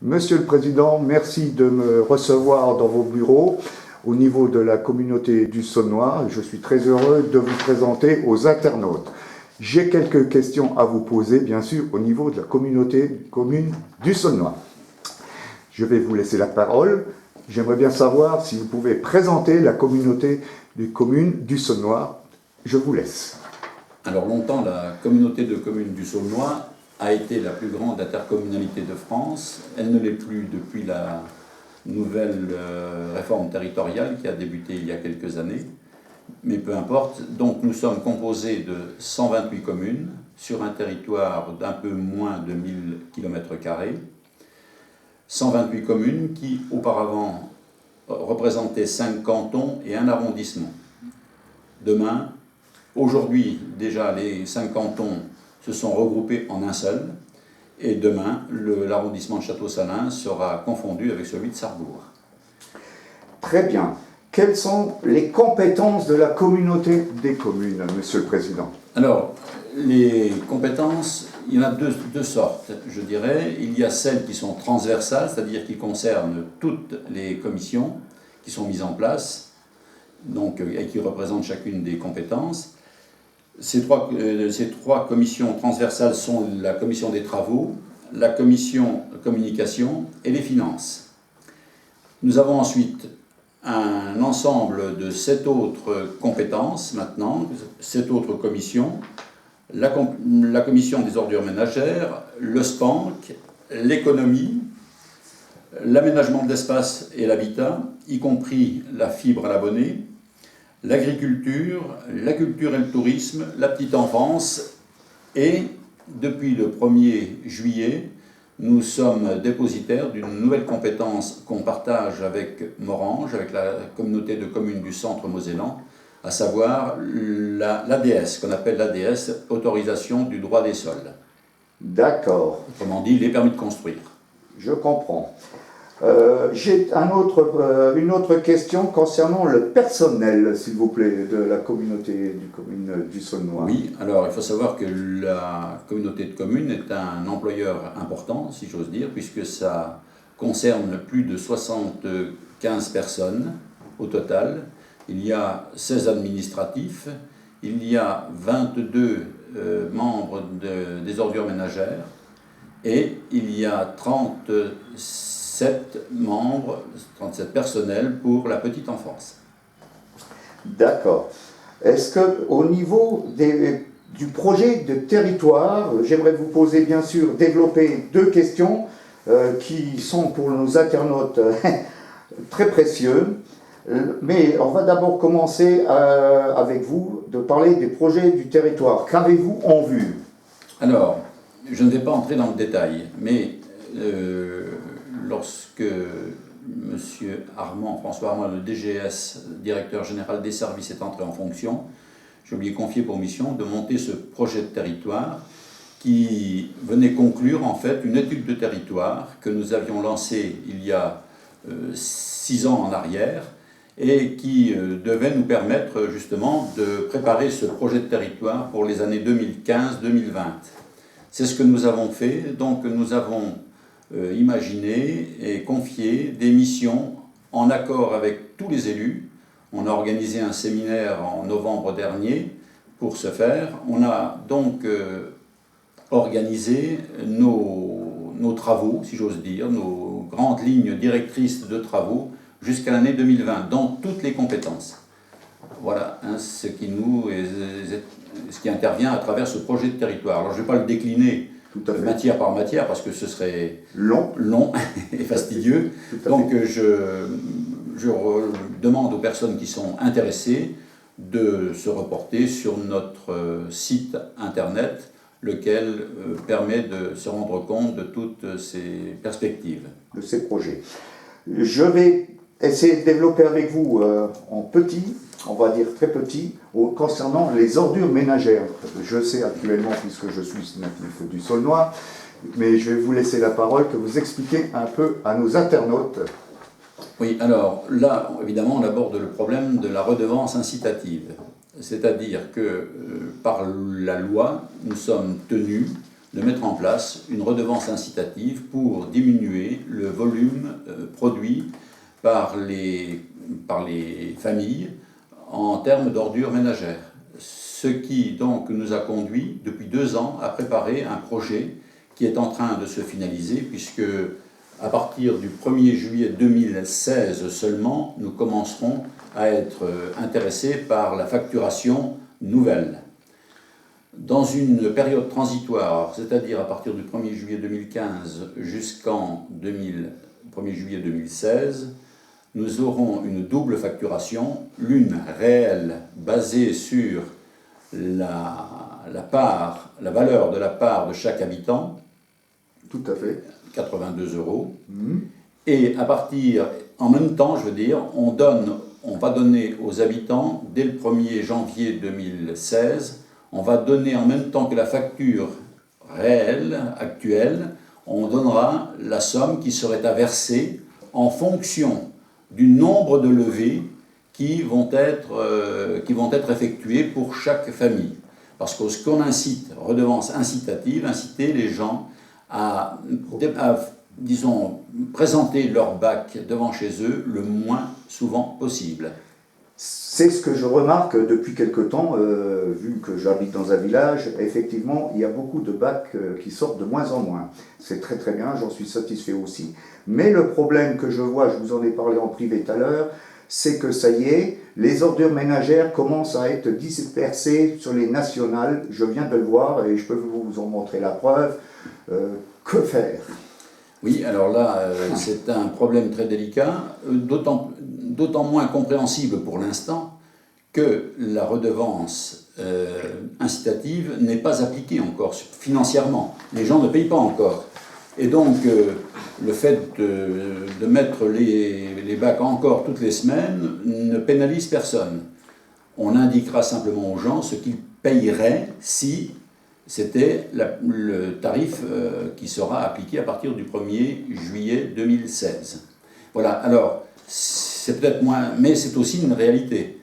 Monsieur le Président, merci de me recevoir dans vos bureaux au niveau de la communauté du Saulnois. Je suis très heureux de vous présenter aux internautes. J'ai quelques questions à vous poser, bien sûr, au niveau de la communauté commune du Saulnois. Je vais vous laisser la parole. J'aimerais bien savoir si vous pouvez présenter la communauté des communes du Saulnois. Je vous laisse. Alors longtemps, la communauté de communes du Saulnois a été la plus grande intercommunalité de France. Elle ne l'est plus depuis la nouvelle réforme territoriale qui a débuté il y a quelques années. Mais peu importe, donc nous sommes composés de 128 communes sur un territoire d'un peu moins de 1000 km². 128 communes qui auparavant représentaient 5 cantons et un arrondissement. Demain, aujourd'hui déjà les 5 cantons se sont regroupés en un seul, et demain l'arrondissement de Château-Salins sera confondu avec celui de Sarrebourg. Très bien. Quelles sont les compétences de la communauté des communes, Monsieur le Président? Alors, les compétences, il y en a deux sortes, je dirais. Il y a celles qui sont transversales, c'est-à-dire qui concernent toutes les commissions qui sont mises en place, donc, et qui représentent chacune des compétences. Ces trois commissions transversales sont la commission des travaux, la commission communication et les finances. Nous avons ensuite un ensemble de 7 autres compétences maintenant, 7 autres commissions, la commission des ordures ménagères, le SPANC, l'économie, l'aménagement de l'espace et l'habitat, y compris la fibre à l'abonné, l'agriculture, la culture et le tourisme, la petite enfance, et depuis le 1er juillet, nous sommes dépositaires d'une nouvelle compétence qu'on partage avec Morhange, avec la communauté de communes du centre mosellan, à savoir l'ADS, qu'on appelle l'ADS, autorisation du droit des sols. D'accord. Autrement dit, les permis de construire. Je comprends. J'ai une autre question concernant le personnel, s'il vous plaît, de la communauté du Saulnois. Oui, alors il faut savoir que la communauté de communes est un employeur important, si j'ose dire, puisque ça concerne plus de 75 personnes au total. Il y a 16 administratifs, il y a 22 membres des ordures ménagères et il y a 37 membres, 37 personnels pour la petite enfance. D'accord. Est-ce qu'au niveau du projet de territoire, j'aimerais vous poser bien sûr, développer 2 questions qui sont pour nos internautes très précieux. Mais on va d'abord commencer avec vous de parler des projets du territoire. Qu'avez-vous en vue? Alors, je ne vais pas entrer dans le détail, mais lorsque M. François Armand, le DGS, directeur général des services, est entré en fonction, je lui ai confié pour mission de monter ce projet de territoire qui venait conclure en fait une étude de territoire que nous avions lancée il y a 6 ans en arrière et qui devait nous permettre justement de préparer ce projet de territoire pour les années 2015-2020. C'est ce que nous avons fait, donc nous avons imaginé et confié des missions en accord avec tous les élus. On a organisé un séminaire en novembre dernier pour ce faire. On a donc organisé nos travaux, si j'ose dire, nos grandes lignes directrices de travaux jusqu'à l'année 2020, dans toutes les compétences. Voilà ce qui intervient à travers ce projet de territoire. Alors je ne vais pas le décliner matière par matière parce que ce serait long et fastidieux. Donc je demande aux personnes qui sont intéressées de se reporter sur notre site internet, lequel permet de se rendre compte de toutes ces perspectives. De ces projets. Je vais essayer de développer avec vous en petit, on va dire très petit, concernant les ordures ménagères. Je sais actuellement, puisque je suis natif du Saulnois, mais je vais vous laisser la parole, que vous expliquez un peu à nos internautes. Oui, alors là, évidemment, on aborde le problème de la redevance incitative. C'est-à-dire que par la loi, nous sommes tenus de mettre en place une redevance incitative pour diminuer le volume produit par les familles en termes d'ordures ménagères. Ce qui donc nous a conduit depuis 2 ans à préparer un projet qui est en train de se finaliser, puisque à partir du 1er juillet 2016 seulement, nous commencerons à être intéressés par la facturation nouvelle. Dans une période transitoire, c'est-à-dire à partir du 1er juillet 2015 jusqu'en 1er juillet 2016, nous aurons une double facturation, l'une réelle basée sur la valeur de la part de chaque habitant, tout à fait, 82 €, et en même temps, je veux dire, on va donner aux habitants, dès le 1er janvier 2016, on va donner en même temps que la facture réelle, actuelle, on donnera la somme qui serait à verser en fonction du nombre de levées qui vont être effectuées pour chaque famille. Parce que ce qu'on incite, redevance incitative, inciter les gens à disons, présenter leur bac devant chez eux le moins souvent possible. C'est ce que je remarque depuis quelque temps, vu que j'habite dans un village. Effectivement, il y a beaucoup de bacs qui sortent de moins en moins. C'est très très bien, j'en suis satisfait aussi. Mais le problème que je vois, je vous en ai parlé en privé tout à l'heure, c'est que ça y est, les ordures ménagères commencent à être dispersées sur les nationales. Je viens de le voir et je peux vous en montrer la preuve. Que faire ? Oui, alors là, c'est un problème très délicat, d'autant moins compréhensible pour l'instant que la redevance incitative n'est pas appliquée encore financièrement. Les gens ne payent pas encore. Et donc, le fait de mettre les bacs encore toutes les semaines ne pénalise personne. On indiquera simplement aux gens ce qu'ils payeraient si c'était le tarif qui sera appliqué à partir du 1er juillet 2016. Voilà, alors, c'est peut-être moins, mais c'est aussi une réalité.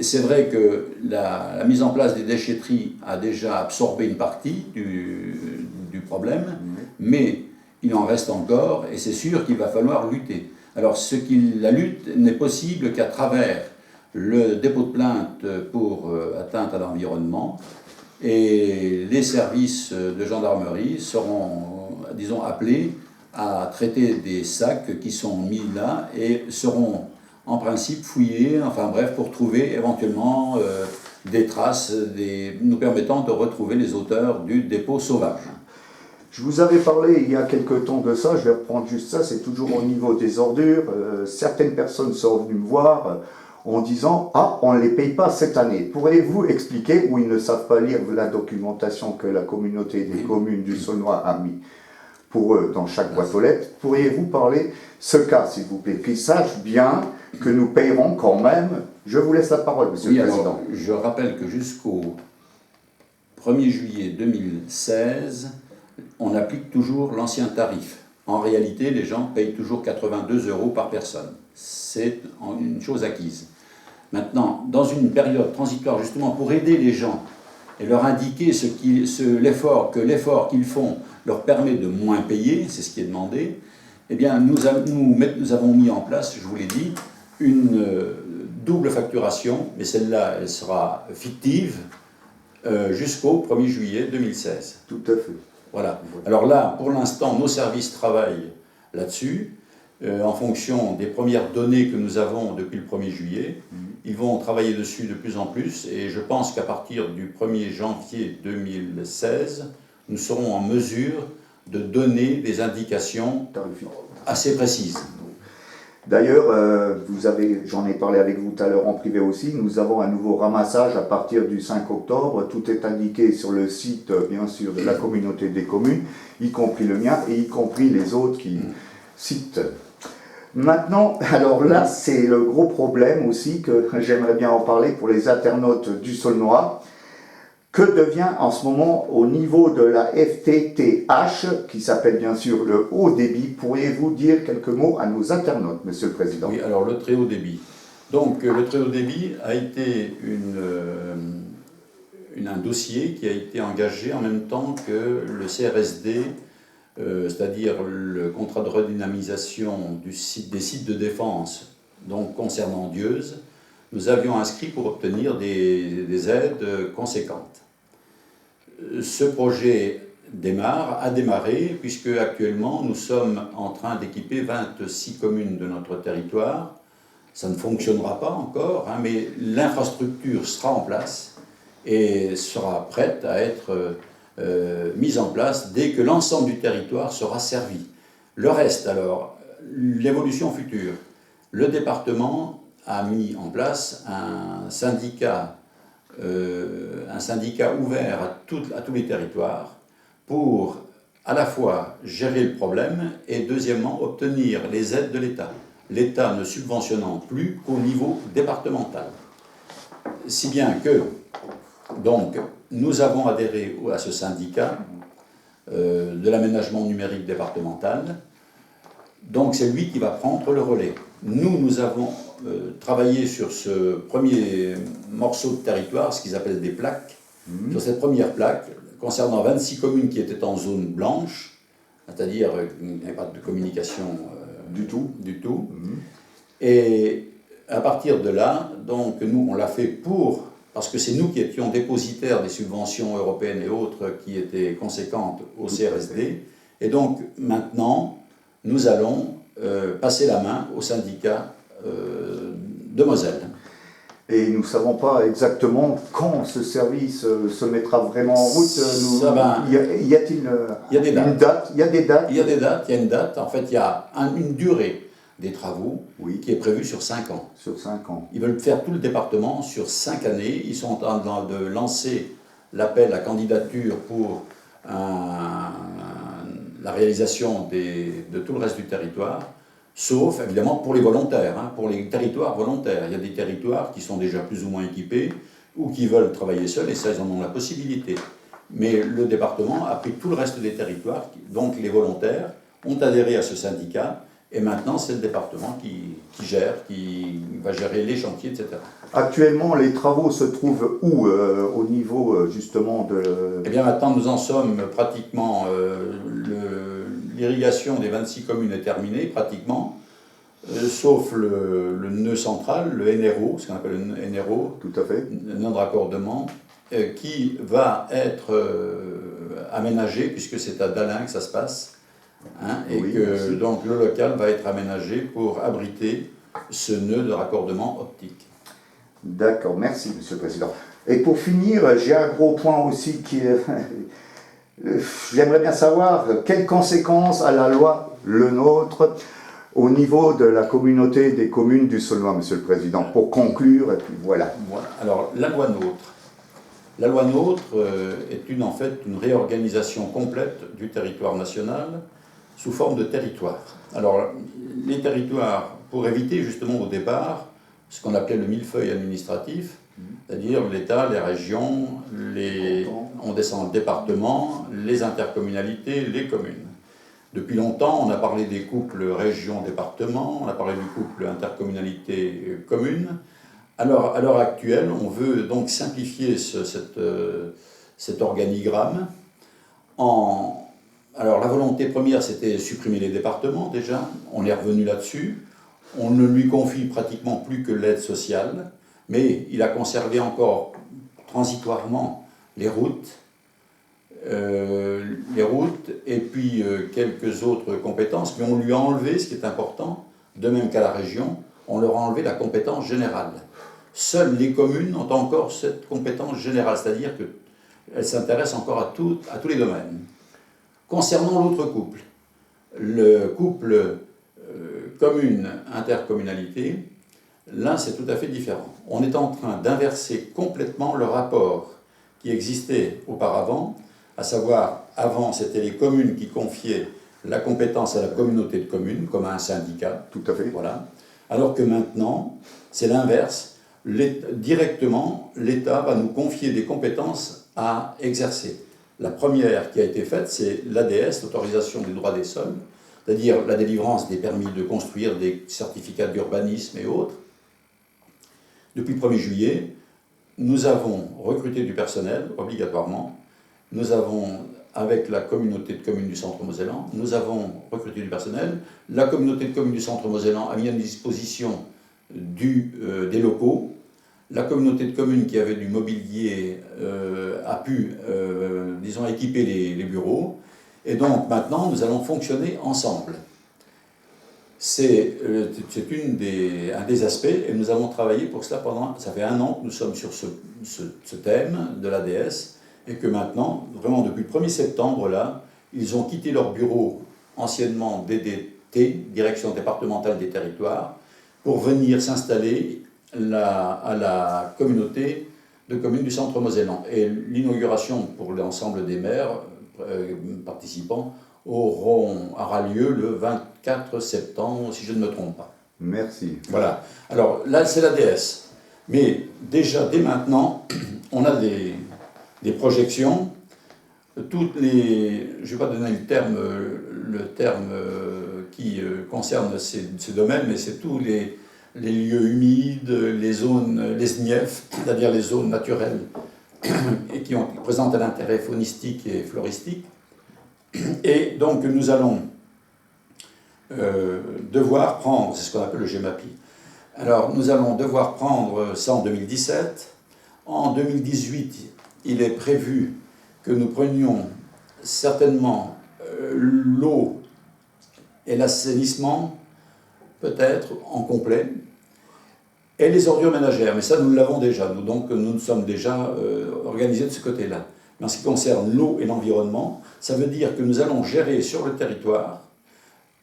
C'est vrai que la mise en place des déchetteries a déjà absorbé une partie du problème, mais il en reste encore, et c'est sûr qu'il va falloir lutter. Alors, la lutte n'est possible qu'à travers le dépôt de plainte pour atteinte à l'environnement, et les services de gendarmerie seront, disons, appelés à traiter des sacs qui sont mis là et seront en principe fouillés, enfin bref, pour trouver éventuellement des traces nous permettant de retrouver les auteurs du dépôt sauvage. Je vous avais parlé il y a quelque temps de ça, je vais reprendre juste ça, c'est toujours au niveau des ordures. Certaines personnes sont venues me voir en disant « Ah, on ne les paye pas cette année ». Pourriez-vous expliquer, ou ils ne savent pas lire la documentation que la communauté des communes du Saulnois a mis pour eux dans chaque boîte aux lettres, pourriez-vous parler ce cas, s'il vous plaît, qu'ils sachent bien que nous payerons quand même. Je vous laisse la parole, Monsieur le Président. Alors, je rappelle que jusqu'au 1er juillet 2016, on applique toujours l'ancien tarif. En réalité, les gens payent toujours 82 € par personne. C'est une chose acquise. Maintenant, dans une période transitoire, justement pour aider les gens et leur indiquer que l'effort qu'ils font leur permet de moins payer, c'est ce qui est demandé, eh bien, nous avons mis en place, je vous l'ai dit, une double facturation, mais celle-là, elle sera fictive jusqu'au 1er juillet 2016. Tout à fait. Voilà. Alors là, pour l'instant, nos services travaillent là-dessus, en fonction des premières données que nous avons depuis le 1er juillet. Ils vont travailler dessus de plus en plus, et je pense qu'à partir du 1er janvier 2016, nous serons en mesure de donner des indications assez précises. D'ailleurs, j'en ai parlé avec vous tout à l'heure en privé aussi, nous avons un nouveau ramassage à partir du 5 octobre. Tout est indiqué sur le site, bien sûr, de la communauté des communes, y compris le mien et y compris les autres qui citent. Maintenant, alors là, c'est le gros problème aussi que j'aimerais bien en parler pour les internautes du Saulnois. Que devient en ce moment au niveau de la FTTH, qui s'appelle bien sûr le haut débit? Pourriez-vous dire quelques mots à nos internautes, Monsieur le Président? Oui, alors le très haut débit. Donc le très haut débit a été un dossier qui a été engagé en même temps que le CRSD, c'est-à-dire le contrat de redynamisation des sites de défense, donc concernant Dieuze. Nous avions inscrit pour obtenir des aides conséquentes. Ce projet a démarré, puisque actuellement nous sommes en train d'équiper 26 communes de notre territoire. Ça ne fonctionnera pas encore, hein, mais l'infrastructure sera en place et sera prête à être mise en place dès que l'ensemble du territoire sera servi. Le reste, alors, l'évolution future. Le département a mis en place un syndicat ouvert à tous les territoires pour à la fois gérer le problème et deuxièmement obtenir les aides de l'État. L'État ne subventionnant plus qu'au niveau départemental. Si bien que, donc, nous avons adhéré à ce syndicat de l'aménagement numérique départemental. Donc c'est lui qui va prendre le relais. Nous avons travaillé sur ce premier morceau de territoire, ce qu'ils appellent des plaques. Sur cette première plaque, concernant 26 communes qui étaient en zone blanche, c'est-à-dire qu'il n'y avait pas de communication du tout. Et à partir de là, donc nous on l'a fait parce que c'est nous qui étions dépositaires des subventions européennes et autres qui étaient conséquentes au CRSD. Et donc maintenant, nous allons passer la main au syndicat de Moselle. Et nous ne savons pas exactement quand ce service se mettra vraiment en route. Y a-t-il une date? Il y a des dates. Il y a des dates, il y a une date. En fait, il y a une durée des travaux qui est prévue sur 5 ans. Sur 5 ans. Ils veulent faire tout le département sur 5 années. Ils sont en train de lancer l'appel à candidature pour la réalisation de tout le reste du territoire, sauf évidemment pour les volontaires, hein, pour les territoires volontaires. Il y a des territoires qui sont déjà plus ou moins équipés ou qui veulent travailler seuls, et ça, ils en ont la possibilité. Mais le département a pris tout le reste des territoires, donc les volontaires ont adhéré à ce syndicat, et maintenant c'est le département qui gère, qui va gérer les chantiers, etc. Actuellement, les travaux se trouvent où au niveau justement de... Eh bien maintenant nous en sommes pratiquement, l'irrigation des 26 communes est terminée pratiquement, sauf le nœud central, le NRO, ce qu'on appelle le NRO, tout à fait, le nœud de raccordement, qui va être aménagé, puisque c'est à Dalin que ça se passe, hein, et que donc le local va être aménagé pour abriter ce nœud de raccordement optique. D'accord, merci Monsieur le Président. Et pour finir, j'ai un gros point aussi qui est... J'aimerais bien savoir quelles conséquences a la loi Le Nôtre au niveau de la communauté des communes du Saulnois, Monsieur le Président, pour conclure, et puis voilà. Alors, la loi Nôtre. La loi Nôtre est en fait une réorganisation complète du territoire national sous forme de territoire. Alors, les territoires, pour éviter justement au départ ce qu'on appelait le millefeuille administratif, c'est-à-dire l'État, les régions, on descend le département, les intercommunalités, les communes. Depuis longtemps, on a parlé des couples région-département, on a parlé du couple intercommunalité-commune. Alors, à l'heure actuelle, on veut donc simplifier cet organigramme. Alors, la volonté première, c'était supprimer les départements, déjà. On est revenu là-dessus. On ne lui confie pratiquement plus que l'aide sociale, mais il a conservé encore transitoirement les routes et puis quelques autres compétences, mais on lui a enlevé, ce qui est important, de même qu'à la région, on leur a enlevé la compétence générale. Seules les communes ont encore cette compétence générale, c'est-à-dire qu'elles s'intéressent encore à tous les domaines. Concernant l'autre couple, le couple commune-intercommunalité, là c'est tout à fait différent. On est en train d'inverser complètement le rapport qui existait auparavant, à savoir, avant c'était les communes qui confiaient la compétence à la communauté de communes, comme à un syndicat. Tout à fait. Voilà. Alors que maintenant, c'est l'inverse. Directement, l'État va nous confier des compétences à exercer. La première qui a été faite, c'est l'ADS, l'autorisation des droits des sols, c'est-à-dire la délivrance des permis de construire, des certificats d'urbanisme et autres. Depuis le 1er juillet, nous avons recruté du personnel, obligatoirement. Nous avons, avec la communauté de communes du Centre Mosellan, nous avons recruté du personnel. La communauté de communes du Centre Mosellan a mis à disposition des locaux. La communauté de communes qui avait du mobilier a pu, disons, équiper les bureaux. Et donc maintenant, nous allons fonctionner ensemble. C'est un des aspects, et nous avons travaillé pour cela ça fait 1 an que nous sommes sur ce thème de l'ADS, et que maintenant, vraiment depuis le 1er septembre, là, ils ont quitté leur bureau, anciennement DDT, Direction départementale des territoires, pour venir s'installer à la communauté de communes du Centre Mosellan. Et l'inauguration pour l'ensemble des maires participants aura lieu le 24 septembre, si je ne me trompe pas. Merci. Voilà. Alors là, c'est l'ADS. Mais déjà, dès maintenant, on a des projections. Toutes les, je ne vais pas donner le terme qui concerne ces domaines, mais c'est tous les lieux humides, les zones, les SNIEF, c'est-à-dire les zones naturelles et qui présentent un intérêt faunistique et floristique. Et donc nous allons devoir prendre, c'est ce qu'on appelle le GEMAPI. Alors nous allons devoir prendre ça en 2017. En 2018, il est prévu que nous prenions certainement l'eau et l'assainissement, peut-être en complet, et les ordures ménagères. Mais ça, nous l'avons déjà, donc nous sommes déjà organisés de ce côté-là. Mais en ce qui concerne l'eau et l'environnement, ça veut dire que nous allons gérer sur le territoire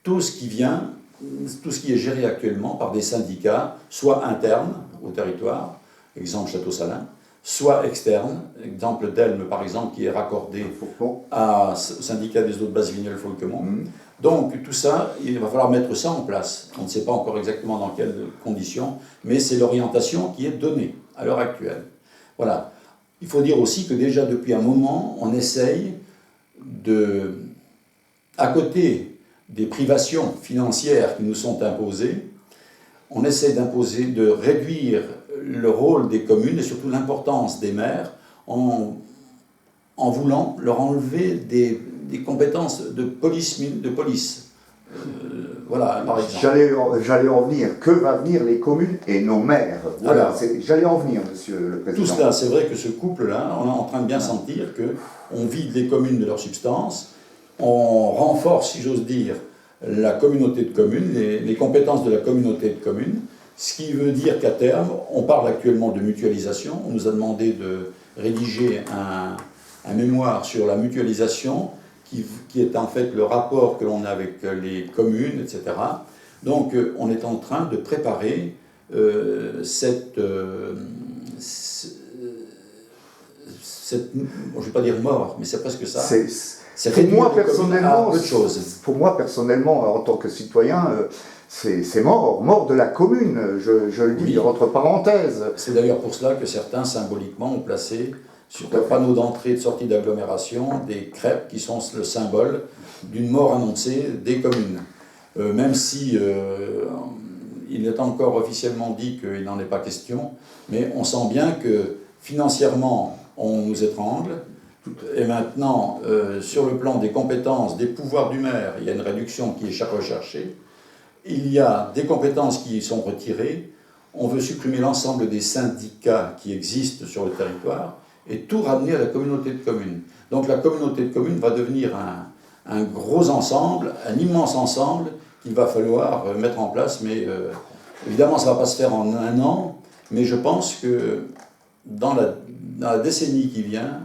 tout ce qui est géré actuellement par des syndicats, soit internes au territoire, exemple Château-Salins, soit externes, exemple d'Elme par exemple, qui est raccordé au syndicat des eaux de Basse-Vigneulles-Folquemont. Donc tout ça, il va falloir mettre ça en place. On ne sait pas encore exactement dans quelles conditions, mais c'est l'orientation qui est donnée à l'heure actuelle. Voilà. Il faut dire aussi que déjà depuis un moment, on essaye à côté des privations financières qui nous sont imposées, on essaie de réduire le rôle des communes et surtout l'importance des maires en voulant leur enlever des compétences de police. Voilà, par exemple. J'allais en venir. Que va venir les communes et nos maires? Voilà, j'allais en venir, monsieur le président. Tout cela, c'est vrai que ce couple-là, on est en train de bien sentir qu'on vide les communes de leur substance, on renforce, si j'ose dire, la communauté de communes, les compétences de la communauté de communes, ce qui veut dire qu'à terme, on parle actuellement de mutualisation. On nous a demandé de rédiger un mémoire sur la mutualisation, qui est en fait le rapport que l'on a avec les communes, etc. Donc on est en train de préparer cette je ne vais pas dire mort, mais c'est presque ça. Pour moi personnellement, en tant que citoyen, c'est mort de la commune, je le dis entre parenthèses. C'est d'ailleurs pour cela que certains symboliquement ont placé sur le panneau d'entrée et de sortie d'agglomération des crêpes qui sont le symbole d'une mort annoncée des communes. Même si il est encore officiellement dit qu'il n'en est pas question, mais on sent bien que financièrement on nous étrangle. Et maintenant, sur le plan des compétences, des pouvoirs du maire, il y a une réduction qui est recherchée. Il y a des compétences qui sont retirées. On veut supprimer l'ensemble des syndicats qui existent sur le territoire et tout ramener à la communauté de communes. Donc la communauté de communes va devenir un gros ensemble, un immense ensemble qu'il va falloir mettre en place. Mais évidemment, ça ne va pas se faire en 1 an, mais je pense que dans la décennie qui vient,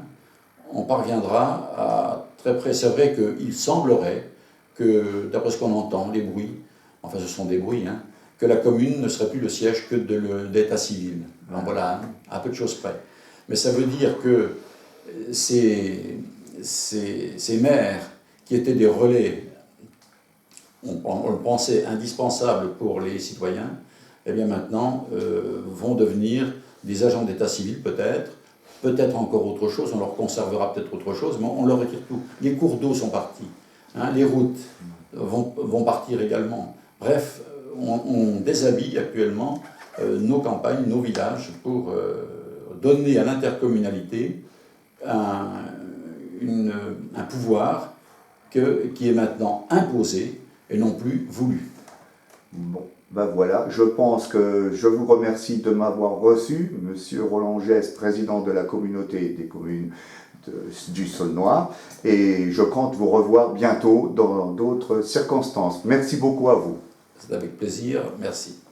on parviendra à très près. C'est vrai qu'il semblerait que, d'après ce qu'on entend, les bruits, enfin ce sont des bruits, que la commune ne serait plus le siège que de l'état civil. Donc voilà, à peu de choses près. Mais ça veut dire que ces maires qui étaient des relais, on le pensait indispensables pour les citoyens, eh bien maintenant vont devenir des agents d'état civil peut-être encore autre chose, on leur conservera peut-être autre chose, mais on leur retire tout. Les cours d'eau sont partis, les routes vont partir également. Bref, on déshabille actuellement nos campagnes, nos villages pour donner à l'intercommunalité un pouvoir qui est maintenant imposé et non plus voulu. Bon, ben voilà, je pense que je vous remercie de m'avoir reçu, Monsieur Roland Geste, président de la communauté des communes du Saulnois, et je compte vous revoir bientôt dans d'autres circonstances. Merci beaucoup à vous. C'est avec plaisir, merci.